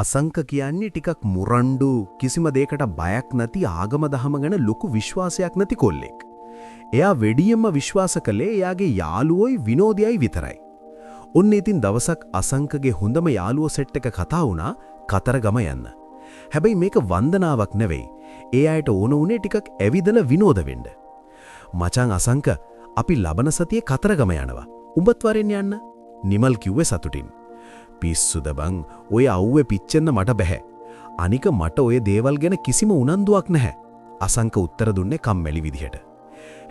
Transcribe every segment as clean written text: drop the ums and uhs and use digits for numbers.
අසංක කියන්නේ ටිකක් මුරණ්ඩු කිසිම දෙයකට බයක් නැති ආගම දහම ගැන ලොකු විශ්වාසයක් නැති කොල්ලෙක්. එයා වෙඩියෙන්ම විශ්වාස කළේ එයාගේ යාළුවෝයි විනෝදයයි විතරයි. ඔන්න ඉතින් දවසක් අසංකගේ හොඳම යාළුවෝ සෙට් එක කතා වුණා කතරගම යන්න. හැබැයි මේක වන්දනාවක් නෙවෙයි. ඒ අයට ඕන උනේ ටිකක් ඇවිදලා විනෝද වෙන්න. මචං අසංක අපි ලබන සතියේ කතරගම යනවා. උඹත් වරෙන් යන්න. නිමල් කිව්වේ සතුටින්. පිස්සුද බං ඔය අවුවේ පිච්චෙන්න මට බෑ. අනික මට ඔය දේවල් ගැන කිසිම උනන්දුවක් නැහැ. අසංක උත්තර දුන්නේ කම්මැලි විදිහට.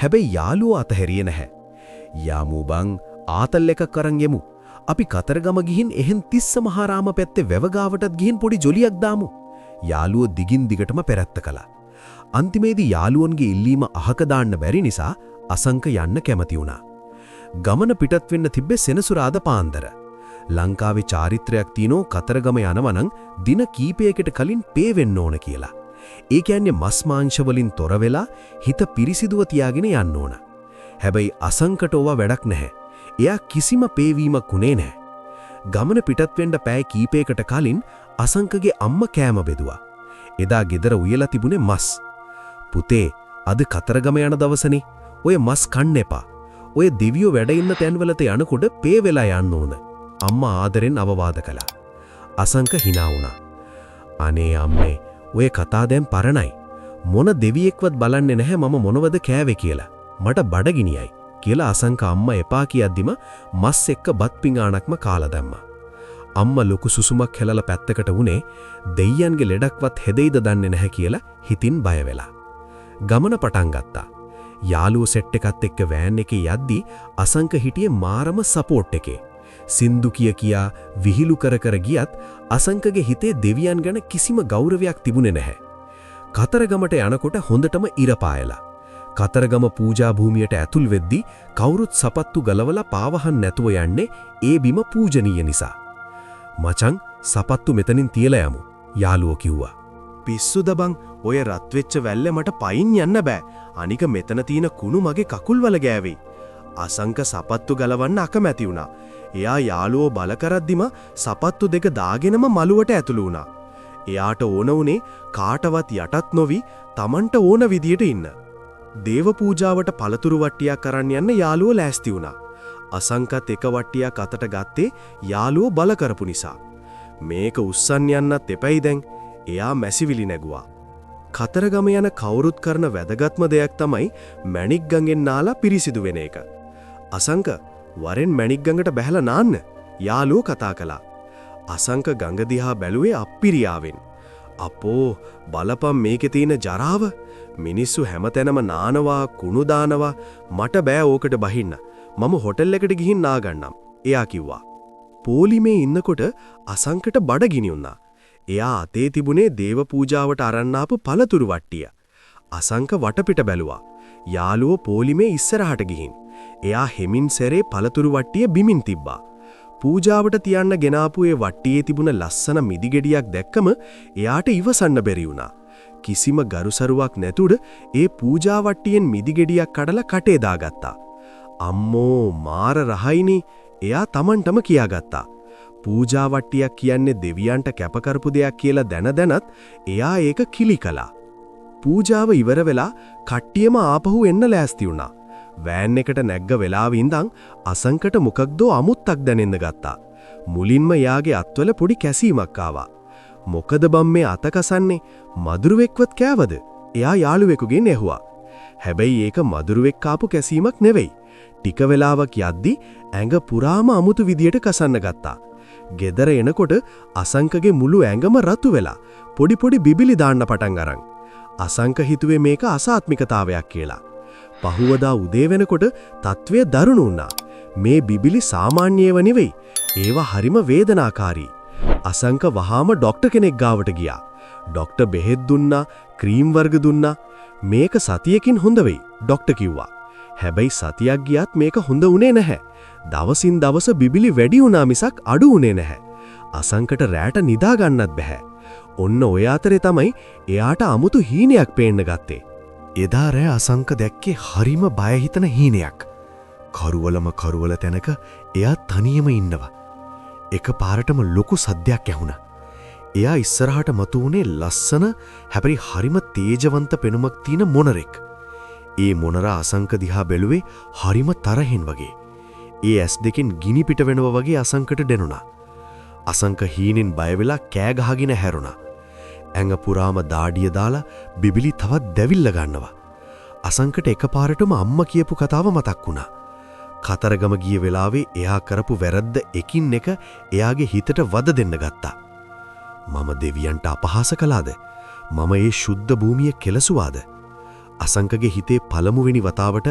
හැබැයි යාළුවෝ අතහැරියේ නැහැ. යාමු බං ආතල් එකක් අරන් යමු. අපි කතරගම ගිහින් එහෙන් තිස්ස මහාරාම පැත්තේ වැවගාවටත් ගිහින් පොඩි ජොලියක් දාමු. යාළුවෝ දිගින් දිගටම පෙරත්ත කළා. අන්තිමේදී යාළුවන්ගේ ඉල්ලීම අහක දාන්න බැරි නිසා අසංක යන්න කැමති වුණා. ගමන පිටත් වෙන්න තිබ්බේ සෙනසුරාදා පාන්දර. ලංකාවේ චාරිත්‍රයක් තියනෝ කතරගම යනවනම් දින කීපයකට කලින් පේ වෙන්න ඕන කියලා. ඒ කියන්නේ මස් මාංශ වලින් තොර වෙලා හිත පිරිසිදුව තියාගෙන යන්න ඕන. හැබැයි අසංකට ඕවා වැඩක් නැහැ. එයා කිසිම පේවීමක් උනේ නැහැ. ගමන පිටත් වෙන්න පෑ කීපයකට කලින් අසංකගේ අම්මා කෑම බෙදුවා. එදා ගෙදර උයලා තිබුණේ මස්. පුතේ අද කතරගම යන දවසනේ. ඔය මස් කන්න එපා. ඔය දෙවියෝ වැඩ ඉන්න තැන්වලට යනකොට පේ වෙලා යන්න ඕන. අම්මා ආදරෙන් අවවාද කළා. අසංක hina වුණා. අනේ අම්මේ ඔය කතා දැන් පරණයි. මොන දෙවියෙක්වත් බලන්නේ නැහැ මම මොනවද කෑවේ කියලා. මට බඩගිනියයි කියලා අසංක අම්මා එපා කියද්දිම මස් එක්ක බත් පිඟානක්ම කාලා දැම්මා. අම්මා ලොකු සුසුමක් හැලලා පැත්තකට වුණේ දෙයියන්ගේ ලෙඩක්වත් හෙදෙයිද දන්නේ නැහැ කියලා හිතින් බය වෙලා. ගමන පටන් ගත්තා. යාළුවෝ සෙට් එකත් එක්ක වෑන් එකේ යද්දි අසංක හිටියේ මාරම සපෝට් එකේ. සින්දු කියා විහිළු කර ගියත් අසංකගේ හිතේ දෙවියන් ගැන කිසිම ගෞරවයක් තිබුණේ නැහැ. කතරගමට යනකොට හොඳටම ඉර පායලා. කතරගම පූජා භූමියට ඇතුල් වෙද්දී කවුරුත් සපත්තු ගලවලා පාවහන් නැතුව යන්නේ ඒ බිම පූජනීය නිසා. මචං සපත්තු මෙතනින් තියලා යමු යාළුවෝ කිව්වා. පිස්සුද බං ඔය රත් වෙච්ච වැල්ල මට පයින් යන්න බෑ. අනික මෙතන තියෙන කුණු මගේ කකුල් වල ගෑවෙයි. අසංක සපත්තු ගලවන්න අකමැති වුණා. එයා යාළුවෝ බල කරද්දිම සපත්තු දෙක දාගෙනම මළුවට ඇතුළු වුණා. එයාට ඕන උනේ කාටවත් යටත් නොවි Tamanට ඕන විදියට ඉන්න. දේව පූජාවට පළතුරු වට්ටියක් අරන් යන්න යාළුවෝ ලෑස්ති වුණා. අසංකත් එක වට්ටියක් අතට ගත්තේ යාළුවෝ බල කරපු නිසා. මේක උස්සන් යන්නත් එපැයි දැන්. එයා මැසිවිලි නැගුවා. කතරගම යන කවුරුත් කරන වැදගත්ම දෙයක් තමයි මැණික් ගඟෙන් නාලා පිරිසිදු වෙන එක. අසංක වරෙන් මැණික් ගඟට බැහැලා නාන්න යාළුවෝ කතා කළා. අසංක ගඟ දිහා බැලුවේ අප්පිරියාවෙන්. අපෝ බලපන් මේකේ තියෙන ජරාව. මිනිස්සු හැමතැනම නානවා කුණු දානවා. මට බෑ ඕකට බහින්න. මම හොටෙල් එකට ගිහින් නාගන්නම්. එයා කිව්වා. පොලිමේ ඉන්නකොට අසංකට බඩගිනි වුණා. එයා අතේ තිබුණේ දේව පූජාවට අරන් ආපු පළතුරු වට්ටිය. අසංක වටපිට බැලුවා. යාළුවෝ පොලිමේ ඉස්සරහට ගිහින්. එයා හෙමින් සැරේ පළතුරු වට්ටිය බිමින් තිබ්බා. පූජාවට තියන්න ගෙනාපු ඒ වට්ටියේ තිබුණ ලස්සන මිදිගෙඩියක් දැක්කම එයාට ඉවසන්න බැරි වුණා. කිසිම ගරුසරුවක් නැතුව ඒ පූජා වට්ටියෙන් මිදිගෙඩියක් කඩලා කටේ දාගත්තා. අම්මෝ මාර රහයිනි එයා Tamanටම කියාගත්තා. පූජා වට්ටියක් කියන්නේ දෙවියන්ට කැපකරපු දෙයක් කියලා දැනත් එයා ඒක කිලි කළා. පූජාව ඉවර වෙලා කට්ටියම ආපහු එන්න ලෑස්ති වුණා. වෑන් එකට නැග්ග වෙලාවෙ ඉඳන් අසංකට මොකක්දෝ අමුත්තක් දැනෙන්න ගත්තා. මුලින්ම යාගේ අත්වල පොඩි කැසීමක් ආවා. මොකද බම් මේ අත කසන්නේ? මදුරුවෙක්වත් කෑවද? එයා යාළුවෙකුගෙන් ඇහුවා. හැබැයි ඒක මදුරුවෙක් කාපු කැසීමක් නෙවෙයි. ටික වෙලාවක් යද්දි ඇඟ පුරාම අමුතු විදියට කසන්න ගත්තා. ගෙදර එනකොට අසංකගේ මුළු ඇඟම රතු වෙලා පොඩි පොඩි බිබිලි දාන්න පටන් අරන්. අසංක හිතුවේ මේක අසාත්මිකතාවයක් කියලා. පහුවදා උදේ වෙනකොට තත්වය දරුණු වුණා. මේ බිබිලි සාමාන්‍යව නෙවෙයි. ඒවා හරිම වේදනාකාරී. අසංක වහාම ડોක්ටර් කෙනෙක් ගාවට ගියා. ડોක්ටර් බෙහෙත් දුන්නා, ක්‍රීම් වර්ග දුන්නා. මේක සතියකින් හොඳ වෙයි ડોක්ටර් කිව්වා. හැබැයි සතියක් ගියත් මේක හොඳ වුණේ නැහැ. දවසින් දවස බිබිලි වැඩි වුණා මිසක් අඩු වුණේ නැහැ. අසංකට රැට නිදා ගන්නත් බැහැ. ඔන්න ඔය අතරේ තමයි එයාට අමුතු හීනයක් පේන්න ගත්තේ. එදා රෑ අසංක දැක්කේ හරිම බය හිතන හීනයක්. කරුවල තැනක එයා තනියම ඉන්නවා. එක පාරටම ලොකු සද්දයක් ඇහුණා. එයා ඉස්සරහට මතු වුණේ ලස්සන හැබැයි හරිම තේජවන්ත පෙනුමක් තියෙන මොනරෙක්. ඒ මොනරා අසංක දිහා බැලුවේ හරිම තරහින් වගේ. ඒ ඇස් දෙකෙන් ගිනි පිට වෙනවා වගේ අසංකට දෙනුණා. අසංක හීනෙන් බය වෙලා කෑ ගහගෙන හැරුණා. ඇඟ පුරාම දාඩිය දාලා බිබිලි තවත් දැවිල්ල ගන්නවා. අසංකට එකපාරටම අම්මා කියපු කතාව මතක් වුණා. කතරගම ගිය වෙලාවේ එයා කරපු වැරද්ද එකින් එක එයාගේ හිතට වද දෙන්න ගත්තා. මම දෙවියන්ට අපහාස කළාද? මම ඒ ශුද්ධ භූමිය කෙලසුවාද? අසංකගේ හිතේ පළමුවෙනි වතාවට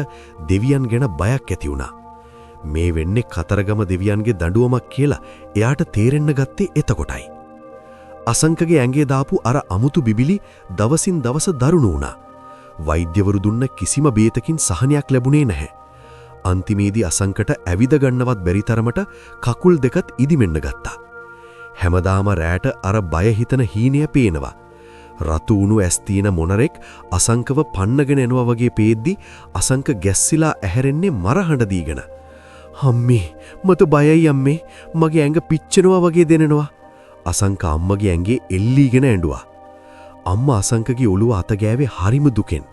දෙවියන් ගැන බයක් ඇති වුණා. මේ වෙන්නේ කතරගම දෙවියන්ගේ දඬුවමක් කියලා එයාට තේරෙන්න ගත්තේ එතකොටයි. අසංකගේ ඇඟේ දාපු අර අමුතු බිබිලි දවසින් දවස දරුණු වුණා. වෛද්‍යවරු දුන්න කිසිම බේතකින් සහනයක් ලැබුණේ නැහැ. අන්තිමේදී අසංකට ඇවිද ගන්නවත් බැරි තරමට කකුල් දෙකත් ඉදිමෙන්න ගත්තා. හැමදාම රැට අර බය හිතන හීනය පේනවා. රතු උණු ඇස් තියෙන මොනරෙක් අසංකව පන්නගෙන එනවා වගේ පේද්දි අසංක ගැස්සිලා ඇහැරෙන්නේ මරහඬ දීගෙන. අම්මේ මට බයයි අම්මේ, මගේ ඇඟ පිච්චෙනවා වගේ දැනෙනවා. අසංක අම්මගේ ඇඟේ එල්ලීගෙන ඇඬුවා. අම්මා අසංකගේ ඔළුව අත ගෑවේ හරිම දුකෙන්.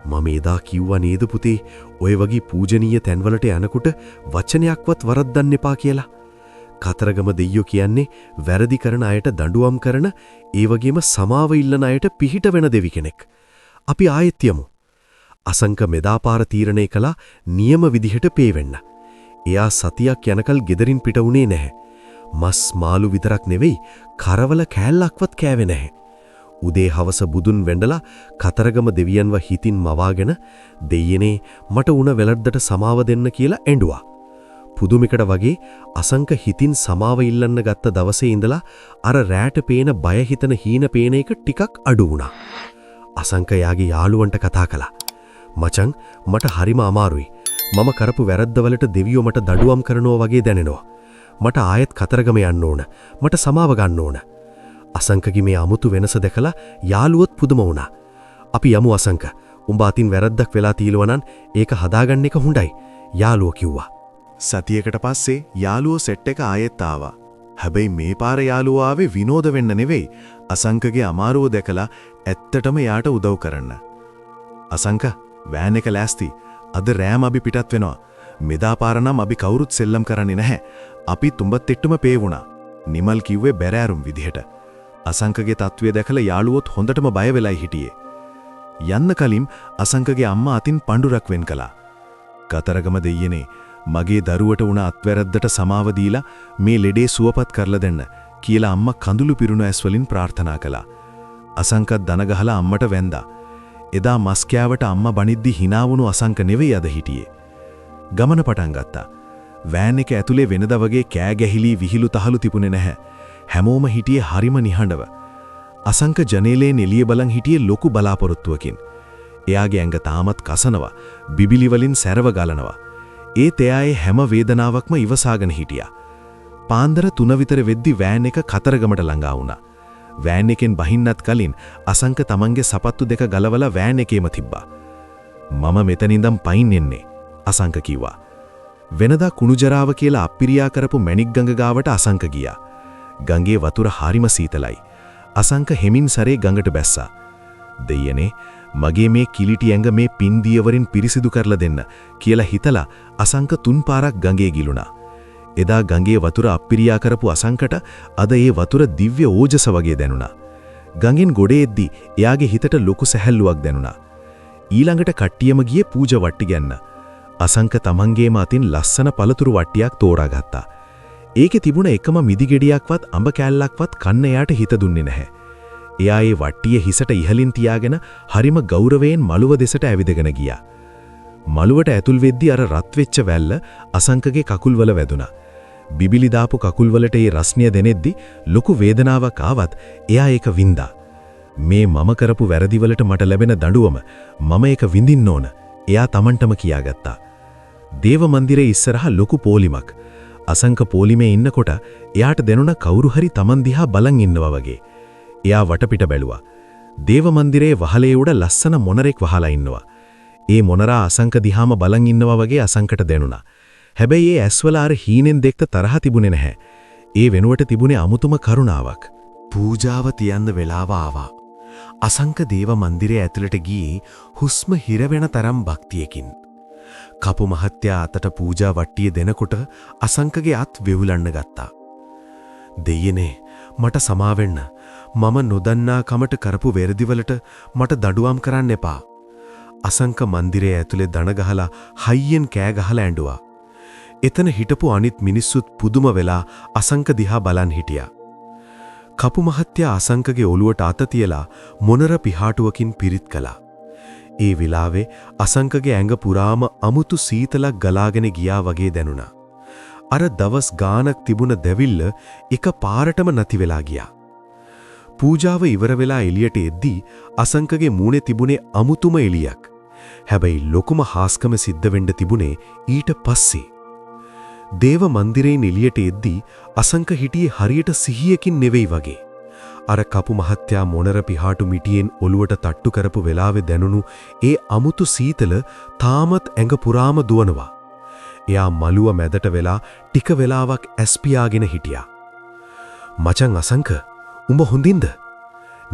මම එදා කිව්වා නේද පුතේ, ඔය වගේ පූජනීය තැන්වලට යනකොට වචනයක්වත් වරද්දන්න එපා කියලා. කතරගම දෙයියෝ කියන්නේ වැරදි කරන අයට දඬුවම් කරන, ඒ වගේම සමාව ඉල්ලන අයට පිහිට වෙන දෙවි කෙනෙක්. අපි ආයෙත් යමු. අසංක මෙදාපාර තීරණය කළා නියම විදිහට පේවෙන්න. එයා සතියක් යනකල් ගෙදරින් පිට වුණේ නැහැ. මස් මාළු විතරක් නෙවෙයි, කරවල කෑල්ලක්වත් කෑවේ නැහැ. උදේ හවස බුදුන් වැඳලා කතරගම දෙවියන්ව හිතින් මවාගෙන දෙයියනේ මට උණ වැරද්දට සමාව දෙන්න කියලා ඇඬුවා. පුදුමිකට වගේ අසංක හිතින් සමාව ඉල්ලන්න ගත්ත දවසේ ඉඳලා අර රැට පේන බය හිතන හීන පේන එක ටිකක් අඩු වුණා. අසංක යාගේ යාළුවන්ට කතා කළා. මචං මට හරිම අමාරුයි. මම කරපු වැරද්දවලට දෙවියෝ මට දඩුවම් කරනවා වගේ දැනෙනවා. මට ආයෙත් කතරගම යන්න ඕන. මට සමාව ගන්න ඕන. අසංකගේ මේ අමුතු වෙනස දැකලා යාළුවොත් පුදුම වුණා. අපි යමු අසංක. උඹ අතින් වැරද්දක් වෙලා තියෙනවා නම් ඒක හදාගන්න එක හොඳයි. යාළුවෝ කිව්වා. සතියකට පස්සේ යාළුවෝ සෙට් එක ආයෙත් ආවා. හැබැයි මේ පාර යාළුවෝ ආවේ විනෝද වෙන්න නෙවෙයි, අසංකගේ අමාරුව දැකලා ඇත්තටම යාට උදව් කරන්න. අසංක වෑන් එක ලෑස්ති. අද රෑම අපි පිටත් වෙනවා. මෙදා පාර නම් අපි කවුරුත් සෙල්ලම් කරන්නේ නැහැ. අපි තුඹත් එක්ටම පේ වුණා. නිමල් කිව්වේ බැරෑරුම් විදිහට. අසංකගේ තත්ත්වය දැකලා යාළුවොත් හොඳටම බය වෙලායි හිටියේ. යන්න කලින් අසංකගේ අම්මා අතින් පඬුරක් වෙන් කළා. කතරගම දෙයියනේ මගේ දරුවට වුණ අත්වැරද්දට සමාව දීලා මේ ලෙඩේ සුවපත් කරලා දෙන්න කියලා අම්මා කඳුළු පිරුණු ඇස් වලින් ප්‍රාර්ථනා කළා. අසංකත් දන ගහලා අම්මට වැඳා. එදා මස් කෑවට අම්මා බනිද්දි hina වුණු අසංක නෙවෙයි අද හිටියේ. ගමන පටන් ගත්තා. වෑන් එක ඇතුලේ වෙනදා වගේ කෑ ගැහිලි විහිළු තහළු තිබුණේ නැහැ. හැමෝම හිටියේ හරිම නිහඬව. අසංක ජනේලයෙන් එළිය බලන් හිටියේ ලොකු බලාපොරොත්තුවකින්. එයාගේ ඇඟ තාමත් කසනවා, බිබිලි වලින් සැරව ගලනවා. ඒත් එයාගේ හැම වේදනාවක්ම ඉවසාගෙන හිටියා. පාන්දර 3 විතර වෙද්දි වෑන් එක කතරගමට ළඟා වුණා. වෑන් එකෙන් බහින්නත් කලින් අසංක තමන්ගේ සපත්තු දෙක ගලවලා වෑන් එකේම තිබ්බා. මම මෙතන ඉඳන් පයින් එන්නේ, අසංක කිව්වා. වෙනදා කුණුජරාව කියලා අප්පිරියා කරපු මැණික් ගඟ ගාවට අසංක ගියා. ගඟේ වතුර හරිම සීතලයි. අසංක හෙමින් සැරේ ගඟට බැස්සා. දෙයියනේ මගේ මේ කිලිටි ඇඟ මේ පින්දියවරින් පිරිසිදු කරලා දෙන්න කියලා හිතලා අසංක 3 පාරක් ගඟේ ගිලුණා. එදා ගඟේ වතුර අප්පිරියා කරපු අසංකට අද ඒ වතුර දිව්‍ය ඕජස වගේ දැනුණා. ගඟෙන් ගොඩේ එද්දි එයාගේ හිතට ලොකු සැහැල්ලුවක් දැනුණා. ඊළඟට කට්ටියම ගියේ පූජා වට්ටි ගන්න. අසංක තමන්ගේම අතින් ලස්සන පළතුරු වට්ටියක් තෝරාගත්තා. ඒකේ තිබුණ එකම මිදි ගෙඩියක්වත් අඹ කෑල්ලක්වත් කන්න එයාට හිත දුන්නේ නැහැ. එයා ඒ වට්ටිය හිසට ඉහලින් තියාගෙන හරිම ගෞරවයෙන් මළුව දෙසට ඇවිදගෙන ගියා. මළුවට ඇතුල් වෙද්දි අර රත් වෙච්ච වැල්ල අසංකගේ කකුල්වල වැදුනා. බිබිලි දාපු කකුල්වලට ඒ රස්නිය දෙනෙද්දි ලොකු වේදනාවක් ආවත් එයා ඒක වින්දා. මේ මම කරපු වැරදිවලට මට ලැබෙන දඬුවම මම ඒක විඳින්න ඕන. එයා Tamanටම කියාගත්තා. දේව මන්දිරයේ ඉස්සරහා ලොකු පෝලිමක්. අසංක පෝලිමේ ඉන්නකොට එයාට දැනුණ කවුරු හරි Taman දිහා බලන් ඉන්නවා වගේ. එයා වටපිට බැලුවා. දේව මන්දිරයේ වහලේ උඩ ලස්සන මොනරෙක් වහලා ඉන්නවා. ඒ මොනරා අසංක දිහාම බලන් ඉන්නවා වගේ අසංකට දැනුණා. හැබැයි ඒ ඇස්වල අර හීනෙන් දෙක්ත තරහ තිබුණේ නැහැ. ඒ වෙනුවට තිබුණේ අමුතුම කරුණාවක්. පූජාව තියන්න වෙලාව ආවා. අසංක දේව මන්දිරය ඇතුළට ගියේ හුස්ම හිරවෙන තරම් භක්තියකින්. කපු මහත්තයා අතට පූජා වට්ටිය දෙනකොට අසංකගේ අත් වෙවුලන්න ගත්තා. දෙයනේ මට සමාවෙන්න. මම නොදන්නා කමට කරපු වැරදිවලට මට දඩුවම් කරන්න එපා. අසංක මන්දිරය ඇතුලේ දන ගහලා හයියෙන් කෑ ගහලා ඇඬුවා. එතන හිටපු අනිත් මිනිස්සුත් පුදුම වෙලා අසංක දිහා බලන් හිටියා. කපු මහත්තයා අසංකගේ ඔළුවට අත තියලා මොනර පිහාටුවකින් පිරිත් කළා. ඒ විලාවේ අසංකගේ ඇඟ පුරාම අමුතු සීතලක් ගලාගෙන ගියා වගේ දැනුණා. අර දවස් ගානක් තිබුණ දැවිල්ල එක පාරටම නැති වෙලා ගියා. පූජාව ඉවර වෙලා එළියට එද්දී අසංකගේ මූණේ තිබුණේ අමුතුම එළියක්. හැබැයි ලොකුම හාස්කම සිද්ධ වෙන්න තිබුණේ ඊට පස්සේ. දේව මන්දිරයෙන් එළියට එද්දී අසංක හිටියේ හරියට සිහියකින් නෙවෙයි වගේ. අර කපු මහත්තයා මොනර පිහාටු මිටියෙන් ඔළුවට තට්ටු කරපු වෙලාවේ දැනුණු ඒ අමුතු සීතල තාමත් ඇඟ පුරාම දුවනවා. එයා මළුව මැදට වෙලා ටික වෙලාවක් ඇස්පියාගෙන හිටියා. "මචං අසංක, උඹ හොඳින්ද?"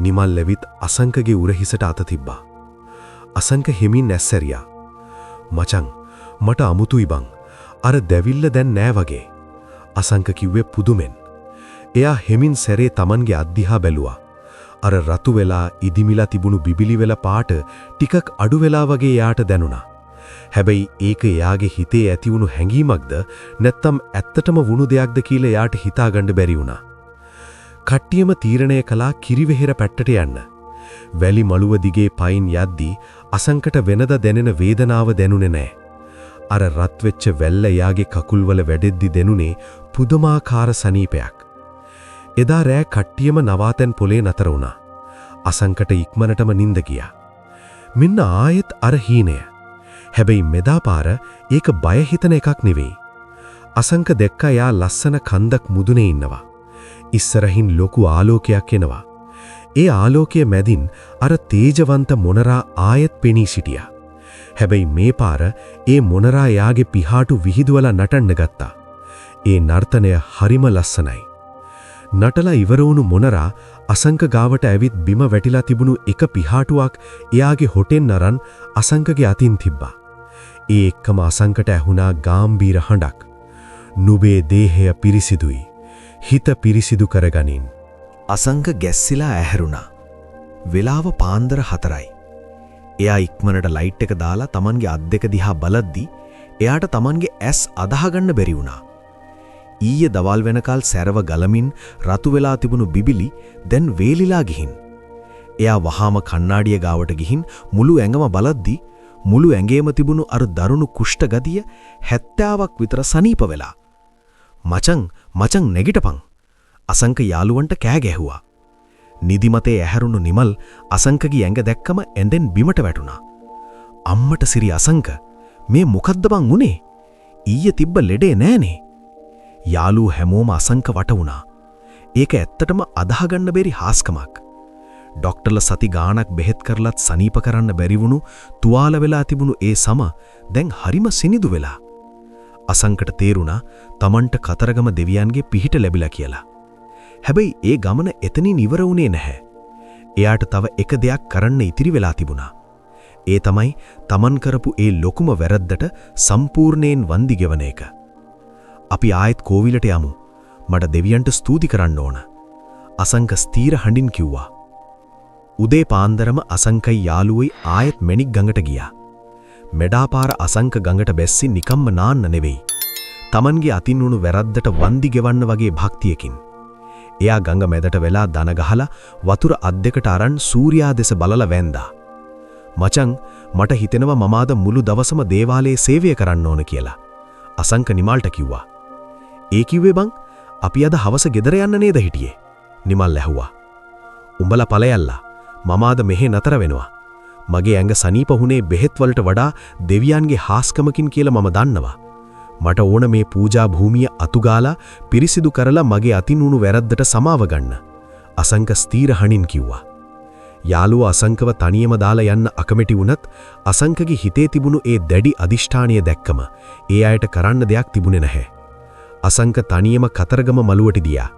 නිමල් ලැබිත් අසංකගේ උරහිසට අත තිබ්බා. අසංක හිමින් ඇස්සරියා. "මචං, මට අමුතුයි බං. අර දැවිල්ල දැන් නෑ වගේ." අසංක කිව්වේ පුදුමෙන්. එයා හෙමින් සැරේ Tamanගේ අද්දිහා බැලුවා. අර රතු වෙලා ඉදිමිලා තිබුණු බිබිලි වෙල පාට ටිකක් අඩු වෙලා වගේ එයාට දැනුණා. හැබැයි ඒක එයාගේ හිතේ ඇතිවුණු හැඟීමක්ද නැත්නම් ඇත්තටම වුණු දෙයක්ද කියලා එයාට හිතාගන්න බැරි වුණා. කට්ටියම තීරණය කළා කිරිවෙහෙර පැත්තට යන්න. වැලි මළුව දිගේ පයින් යද්දී අසංකට වෙනද දැනෙන වේදනාව දැනුනේ නැහැ. අර රත් වෙච්ච වැල්ල එයාගේ කකුල්වල වැඩෙද්දි දැනුනේ පුදුමාකාර සනීපයක්. එදා රෑ කට්ටියම නවාතැන් පොලේ නතර වුණා. අසංකට ඉක්මනටම නිින්ද ගියා. මෙන්න ආයෙත් අර හීනය. හැබැයි මෙදා පාර ඒක බය හිතන එකක් නෙවෙයි. අසංක දැක්කා යා ලස්සන කන්දක් මුදුනේ ඉන්නවා. ඉස්සරහින් ලොකු ආලෝකයක් එනවා. ඒ ආලෝකයේ මැදින් අර තේජවන්ත මොනරා ආයෙත් පෙනී සිටියා. හැබැයි මේ පාර ඒ මොනරා යාගේ පිහාටු විහිදුවලා නටන්න ගත්තා. ඒ නර්තනය හරිම ලස්සනයි. නටලා ඉවර වුණු මොනරා අසංක ගාවට ඇවිත් බිම වැටිලා තිබුණු එක පිහාටුවක් එයාගේ හොටෙන් අරන් අසංකගේ අතින් තිබ්බා. ඒ එක්කම අසංකට ඇහුණා ගාම්භීර හඬක්. "නුඹේ දේහය පිරිසිදුයි. හිත පිරිසිදු කරගනින්." අසංක ගැස්සිලා ඇහැරුණා. වෙලාව පාන්දර 4යි. එයා ඉක්මනට ලයිට් එක දාලා Tamanගේ අත් දෙක දිහා බලද්දි එයාට Tamanගේ ඇස් අදාහගන්න බැරි වුණා. ඊයේ දවල් වෙනකල් සැරව ගලමින් රතු වෙලා තිබුණු බිබිලි දැන් වේලිලා ගිහින්. එයා වහාම කණ්ණාඩිය ගාවට ගිහින් මුළු ඇඟම බලද්දි මුළු ඇඟේම තිබුණු අර දරුණු කුෂ්ඨ ගතිය 70ක් විතර සනීප වෙලා. මචං නැගිටපන්." අසංක යාළුවන්ට කෑ ගැහුවා. නිදිමතේ ඇහැරුණු නිමල් අසංකගේ ඇඟ දැක්කම ඇඳෙන් බිමට වැටුණා. "අම්මට සිරි අසංක, මේ මොකද්ද බං උනේ? ඊයේ තිබ්බ ලෙඩේ නෑනේ." යාළුවෝ හැමෝම අසංක වට වුණා. ඒක ඇත්තටම අදාහගන්න බැරි හාස්කමක්. ડોක්ටර්ලා සති ගාණක් බෙහෙත් කරලත් සනීප කරන්න බැරි වුණු තුවාල වෙලා තිබුණු ඒ සම දැන් හරිම සිනිදු වෙලා. අසංකට තේරුණා Tamanට කතරගම දෙවියන්ගේ පිහිට ලැබිලා කියලා. හැබැයි ඒ ගමන එතනින් ඉවර වුණේ නැහැ. එයාට තව එක දෙයක් කරන්න ඉතිරි වෙලා තිබුණා. ඒ තමයි Taman කරපු ඒ ලොකුම වැරද්දට සම්පූර්ණයෙන් වන්දි ගෙවන එක. "අපි ආයෙත් කෝවිලට යමු. මට දෙවියන්ට ස්තුති කරන්න ඕන." අසංක ස්ථීර හඬින් කිව්වා. උදේ පාන්දරම අසංකයි යාළුවෝයි ආයෙත් මැණික් ගඟට ගියා. මෙඩාපාර අසංක ගඟට බැස්සි නිකම්ම නාන්න නෙවෙයි. Tamanගේ අතින් වුණු වැරද්දට වන්දි ගෙවන්න වගේ භක්තියකින්. එයා ගඟ මැදට වෙලා දන ගහලා වතුර අත් දෙකට අරන් සූර්යා දෙස බලලා වැන්දා. "මචං, මට හිතෙනවා මම අද මුළු දවසම දේවාලයේ සේවය කරන්න ඕන කියලා." අසංක නිමල්ට කිව්වා. "ඒ කිව්වේ බං, අපි අද හවස ගෙදර යන්න නේද හිටියේ?" නිමල් ඇහුවා. "උඹලා ඵලයල්ලා. මම අද මෙහෙ නතර වෙනවා. මගේ ඇඟ සනීප වුණේ බෙහෙත් වලට වඩා දෙවියන්ගේ හාස්කමකින් කියලා මම දන්නවා. මට ඕන මේ පූජා භූමිය අතුගාලා පිරිසිදු කරලා මගේ අතින් වුණු වැරද්දට සමාව ගන්න." අසංක ස්ථීර හඬින් කිව්වා. යාළුවා අසංකව තනියම දාලා යන්න අකමැති වුණත් අසංකගේ හිතේ තිබුණු ඒ දැඩි අදිෂ්ඨානය දැක්කම ඒ අයට කරන්න දෙයක් තිබුණේ නැහැ. අසංක තනියම කතරගම මළුවට ගියා.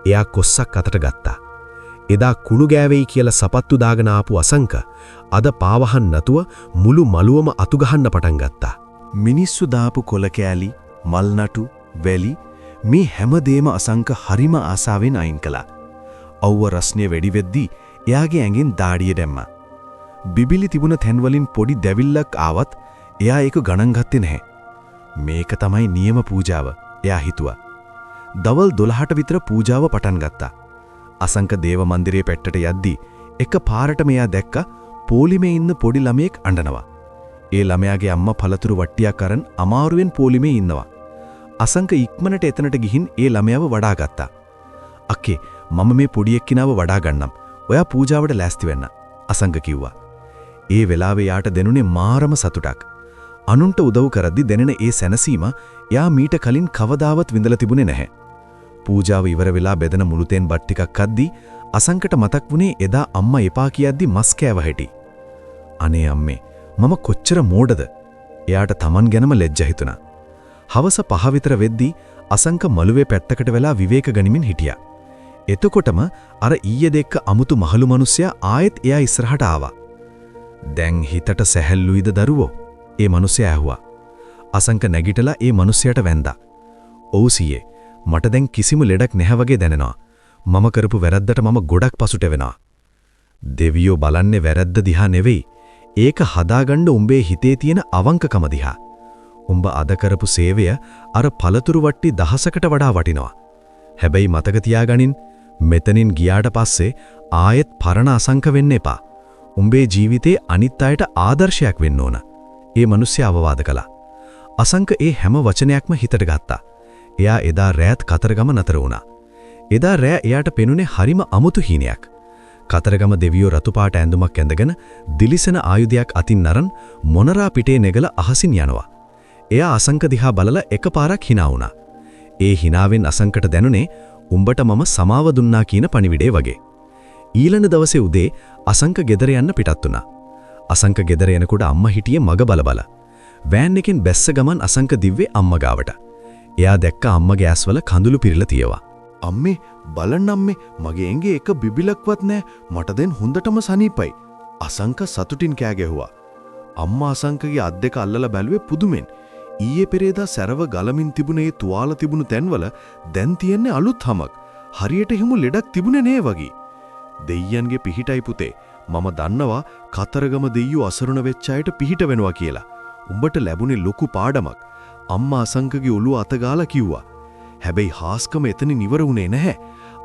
එයා කොස්සක් අතට ගත්තා. එදා කුණු ගෑවෙයි කියලා සපත්තු දාගෙන ආපු අසංක අද පාවහන් නැතුව මුළු මළුවම අතුගහන්න පටන් ගත්තා. මිනිස්සු දාපු කොල කෑලි, මල්නටු, වැලි මේ හැමදේම අසංක හරිම ආසාවෙන් අයින් කළා. අවුව රස්නිය වැඩි වෙද්දී එයාගේ ඇඟෙන් දාඩිය දැම්මා. බිබිලි තිබුණ තැන්වලින් පොඩි දැවිල්ලක් ආවත් එයා ඒක ගණන් ගත්තේ නැහැ. මේක තමයි නියම පූජාව, එයා හිතුවා. දවල් 12ට විතර පූජාව පටන් ගත්තා. අසංක දේව මන්දිරයේ පැත්තට යද්දී එක පාරටම එයා දැක්ක පොලිමේ ඉන්න පොඩි ළමයෙක් අඬනවා. ඒ ළමයාගේ අම්මා පළතුරු වට්ටියක් අරන් අමාරුවෙන් පොලිමේ ඉන්නවා. අසංක ඉක්මනට එතනට ගිහින් ඒ ළමයාව වඩා ගත්තා. "අක්කේ, මම මේ පොඩි එක්කිනාව වඩා ගන්නම්. ඔයා පූජාවට ලෑස්ති වෙන්න." අසංක කිව්වා. ඒ වෙලාවේ යාට දෙනුනේ මාරම සතුටක්. අනුන්ට උදව් කරද්දි දැනෙන ඒ සැනසීම යා මීට කලින් කවදාවත් විඳලා තිබුණේ නැහැ. පූජාව ඉවර වෙලා බෙදෙන මුළුතෙන් බත් ටිකක් අද්දී අසංකට මතක් වුණේ එදා අම්මා එපා කියද්දි මස් කෑව හැටි. අනේ අම්මේ, මම කොච්චර මෝඩද? එයාට Taman ගැනම ලැජ්ජ හිතුණා. හවස 5 විතර වෙද්දී අසංක මළුවේ පැත්තකට වෙලා විවේක ගනිමින් හිටියා. එතකොටම අර ඊයේ දෙක්ක අමුතු මහලු මිනිසයා ආයෙත් එයා ඉස්සරහට ආවා. "දැන් හිතට සැහැල්ලුයිද දරුවෝ?" ඒ මිනිසයා ඇහුවා. අසංක නැගිටලා ඒ මිනිසයාට වැඳා. "ඔව් සීයේ, මට දැන් කිසිම ලෙඩක් නැහැ වගේ දැනෙනවා. මම කරපු වැරද්දට මම ගොඩක් පසුට වෙනවා." "දෙවියෝ බලන්නේ වැරද්ද දිහා නෙවෙයි. ඒක හදාගන්න උඹේ හිතේ තියෙන අවංකකම දිහා. උඹ අද කරපු සේවය අර පළතුරු වට්ටි දහසකට වඩා වටිනවා. හැබැයි මතක තියාගනින්, මෙතනින් ගියාට පස්සේ ආයෙත් පරණ අසංක වෙන්න එපා. උඹේ ජීවිතේ අනිත් අයට ආදර්ශයක් වෙන්න ඕන." ඒ මිනිස්සයා අවවාද කළා. අසංක ඒ හැම වචනයක්ම හිතට ගත්තා. එයා එදා රෑත් කතරගම නතර වුණා. එදා රෑ එයාට පෙනුනේ හරිම අමුතු හීනයක්. කතරගම දෙවියෝ රතු පාට ඇඳුමක් ඇඳගෙන දිලිසෙන ආයුධයක් අතින් අරන් මොනරා පිටේ නැගල අහසින් යනවා. එයා අසංක දිහා බලලා එකපාරක් hina වුණා. ඒ hinaවෙන් අසංකට දැනුනේ උඹට මම සමාව දුන්නා කියන පණිවිඩේ වගේ. ඊළඟ දවසේ උදේ අසංක ගෙදර යන්න පිටත් වුණා. අසංක ගෙදර එනකොට අම්මා හිටියේ මග බල. වෑන් එකෙන් බැස්ස ගමන් අසංක දිව්වේ අම්මා ගාවට. එයා දැක්ක අම්මගේ ඇස්වල කඳුළු පිරලා තියෙවා. "අම්මේ, බලන්න අම්මේ, මගේ ඇඟේ එක බිබිලක්වත් නැහැ. මට දැන් හොඳටම සනීපයි." අසංක සතුටින් කෑ ගැහුවා. අම්මා අසංකගේ අත් දෙක අල්ලලා බැලුවේ පුදුමෙන්. ඊයේ පෙරේදා සැරව ගලමින් තිබුණ ඒ තුවාල තිබුණු තැන්වල දැන් තියෙන්නේ අලුත් හමක්. හරියට හිමු ලෙඩක් තිබුණේ නෑ වගේ. "දෙයියන්ගේ පිහිටයි පුතේ. මම දන්නවා කතරගම දෙයියෝ අසරණ වෙච්ච අයට පිහිට වෙනවා කියලා. උඹට ලැබුණේ ලොකු පාඩමක්." අම්මා අසංකගේ ඔළුව අතගාලා කිව්වා. හැබැයි හාස්කම එතනින් ඉවර වුණේ නැහැ.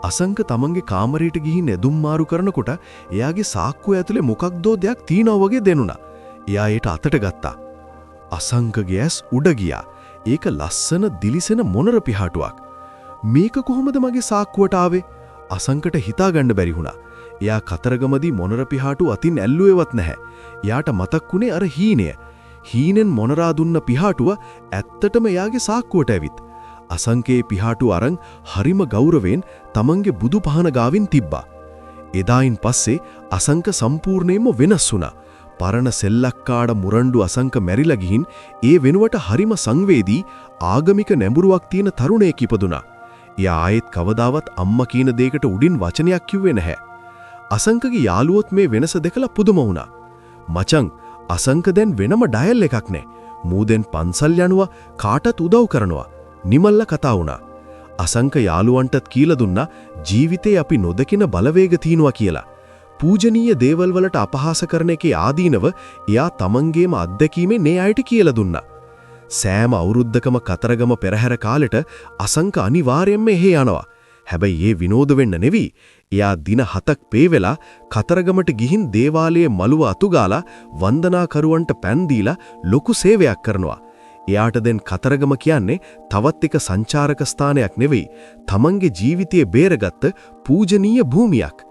අසංක තමන්ගේ කාමරයට ගිහින් ඇදුම් මාරු කරනකොට එයාගේ සාක්කුව ඇතුලේ මොකක්දෝ දෙයක් තියෙනවා වගේ දැනුණා. එයා ඒට අතට ගත්තා. අසංකගේ ඇස් උඩ ගියා. ඒක ලස්සන දිලිසෙන මොනර පිහාටුවක්. "මේක කොහොමද මගේ සාක්කුවට ආවේ?" අසංකට හිතාගන්න බැරි වුණා. එයා කතරගමදී මොනර පිහාටු අතින් ඇල්ලුවේවත් නැහැ. එයාට මතක් වුණේ අර හීනය. හීනෙන් මොනරා දුන්න පිහාටුව ඇත්තටම එයාගේ සාක්කුවට ඇවිත්. අසංකේ පිහාටු අරන් හරිම ගෞරවයෙන් තමන්ගේ බුදු පහන ගාවින් තිබ්බා. එදායින් පස්සේ අසංක සම්පූර්ණයෙන්ම වෙනස් වුණා. පරණ සෙල්ලක්කාඩ මුරණ්ඩු අසංක මැරිලා ගිහින් ඒ වෙනුවට හරිම සංවේදී ආගමික නැඹුරුවක් තියෙන තරුණයෙක් ඉපදුනා. එයා ආයෙත් කවදාවත් අම්මා කියන දෙයකට උඩින් වචනයක් කිව්වේ නැහැ. අසංකගේ යාළුවොත් මේ වෙනස දැකලා පුදුම වුණා. "මචං, අසංක දැන් වෙනම ඩයල් එකක් නෑ. මූදෙන් පන්සල් යනවා, කාටත් උදව් කරනවා." නිමල්ල කතා වුණා. අසංක යාළුවන්ටත් කියලා දුන්නා ජීවිතේ අපි නොදකින බලවේග තියෙනවා කියලා. පූජනීය දේවල් වලට අපහාස කරන එකේ ආදීනව එයා තමන්ගේම අත්දැකීමෙන් මේ අයට කියලා දුන්නා. සෑම අවුරුද්දකම කතරගම පෙරහැර කාලෙට අසංක අනිවාර්යයෙන්ම එහෙ යනවා. හැබැයි ඒ විනෝද වෙන්න නෙවි. එයා දින 7ක් පේ වෙලා කතරගමට ගිහින් දේවාලයේ මළුව අතුගාලා වන්දනාකරුවන්ට පෑන් දීලා ලොකු සේවයක් කරනවා. එයාට දැන් කතරගම කියන්නේ තවත් එක සංචාරක ස්ථානයක් නෙවෙයි, තමන්ගේ ජීවිතයේ බේරගත්ත පූජනීය භූමියක්.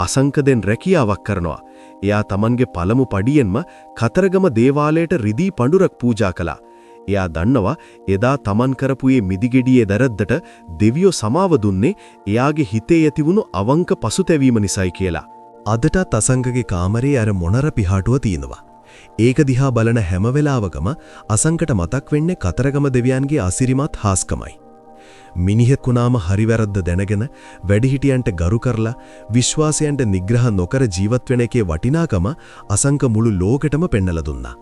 අසංක දැන් රැකියාවක් කරනවා. එයා තමන්ගේ පළමු පඩියෙන්ම කතරගම දේවාලයට රිදී පඬුරක් පූජා කළා. එයා දන්නවා එදා තමන් කරපු මේ මිදිගෙඩියේ දරද්දට දෙවියෝ සමාව දුන්නේ එයාගේ හිතේ ඇතිවුණු අවංක පසුතැවීම නිසායි කියලා. අදටත් අසංකගේ කාමරේ අර මොනර පිහාටුව තියෙනවා. ඒක දිහා බලන හැම වෙලාවකම අසංකට මතක් වෙන්නේ කතරගම දෙවියන්ගේ අසිරිමත් හාස්කමයි. මිනිහෙකුනාම හරිවැරද්ද දැනගෙන වැඩිහිටියන්ට ගරු කරලා විශ්වාසයන්ට නිග්‍රහ නොකර ජීවත් වෙන එකේ වටිනාකම අසංක මුළු ලෝකෙටම පෙන්නලා දුන්නා.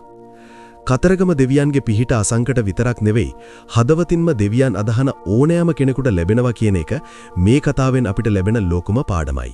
කතරගම දෙවියන්ගේ පිහිට අසංකට විතරක් නෙවෙයි හදවතින්ම දෙවියන් අදහන ඕනෑම කෙනෙකුට ලැබෙනවා කියන එක මේ කතාවෙන් අපිට ලැබෙන ලොකුම පාඩමයි.